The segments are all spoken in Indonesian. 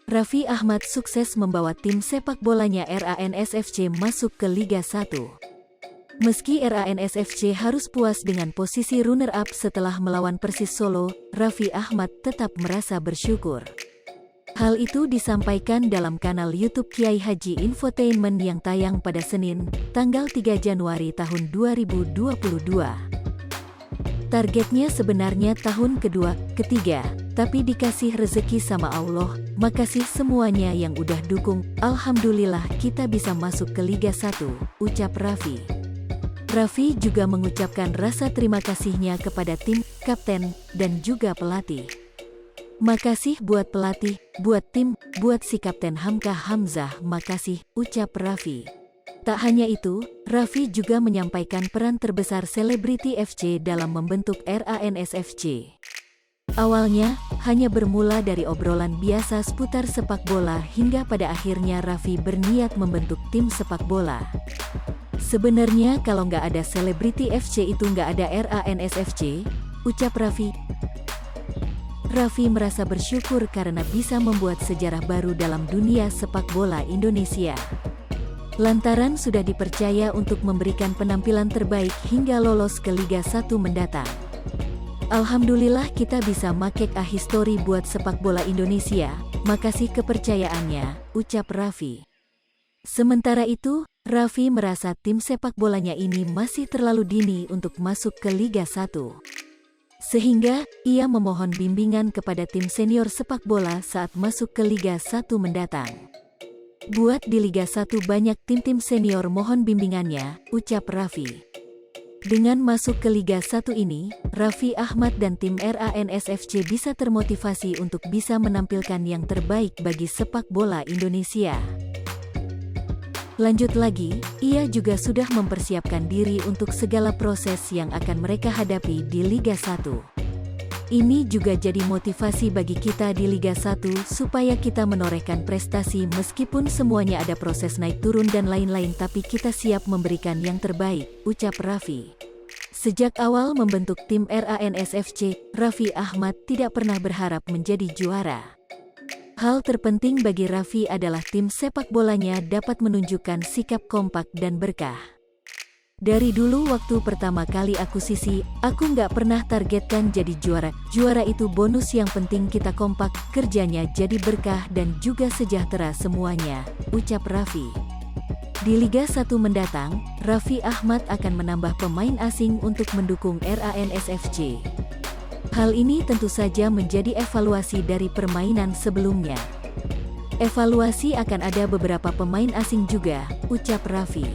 Raffi Ahmad sukses membawa tim sepak bolanya RANS FC masuk ke Liga 1. Meski RANS FC harus puas dengan posisi runner-up setelah melawan Persis Solo, Raffi Ahmad tetap merasa bersyukur. Hal itu disampaikan dalam kanal YouTube Kiai Haji Infotainment yang tayang pada Senin, tanggal 3 Januari tahun 2022. Targetnya sebenarnya tahun kedua, ketiga, tapi dikasih rezeki sama Allah, makasih semuanya yang udah dukung, alhamdulillah kita bisa masuk ke Liga 1, ucap Raffi. Raffi juga mengucapkan rasa terima kasihnya kepada tim, kapten, dan juga pelatih. Makasih buat pelatih, buat tim, buat si Kapten Hamka Hamzah, makasih, ucap Raffi. Tak hanya itu, Raffi juga menyampaikan peran terbesar Selebriti FC dalam membentuk RANS FC. Awalnya, hanya bermula dari obrolan biasa seputar sepak bola hingga pada akhirnya Raffi berniat membentuk tim sepak bola. Sebenarnya kalau nggak ada Selebriti FC itu nggak ada RANS FC, ucap Raffi. Raffi merasa bersyukur karena bisa membuat sejarah baru dalam dunia sepak bola Indonesia. Lantaran sudah dipercaya untuk memberikan penampilan terbaik hingga lolos ke Liga 1 mendatang. Alhamdulillah kita bisa make a history buat sepak bola Indonesia, makasih kepercayaannya, ucap Raffi. Sementara itu, Raffi merasa tim sepak bolanya ini masih terlalu dini untuk masuk ke Liga 1. Sehingga, ia memohon bimbingan kepada tim senior sepak bola saat masuk ke Liga 1 mendatang. Buat di Liga 1 banyak tim-tim senior mohon bimbingannya, ucap Raffi. Dengan masuk ke Liga 1 ini, Raffi Ahmad dan tim RANS FC bisa termotivasi untuk bisa menampilkan yang terbaik bagi sepak bola Indonesia. Lanjut lagi, ia juga sudah mempersiapkan diri untuk segala proses yang akan mereka hadapi di Liga 1. Ini juga jadi motivasi bagi kita di Liga 1 supaya kita menorehkan prestasi meskipun semuanya ada proses naik turun dan lain-lain tapi kita siap memberikan yang terbaik, ucap Raffi. Sejak awal membentuk tim RANS FC, Raffi Ahmad tidak pernah berharap menjadi juara. Hal terpenting bagi Raffi adalah tim sepak bolanya dapat menunjukkan sikap kompak dan berkah. Dari dulu waktu pertama kali akuisisi, aku nggak pernah targetkan jadi juara. Juara itu bonus, yang penting kita kompak, kerjanya jadi berkah dan juga sejahtera semuanya, ucap Raffi. Di Liga 1 mendatang, Raffi Ahmad akan menambah pemain asing untuk mendukung RANS FC. Hal ini tentu saja menjadi evaluasi dari permainan sebelumnya. Evaluasi akan ada beberapa pemain asing juga, ucap Raffi.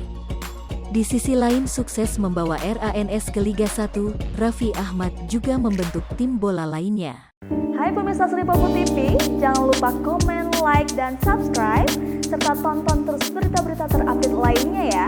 Di sisi lain sukses membawa RANS ke Liga 1, Raffi Ahmad juga membentuk tim bola lainnya. Hai pemirsa Sri Popo TV, jangan lupa komen, like, dan subscribe, serta tonton terus berita-berita terupdate lainnya ya.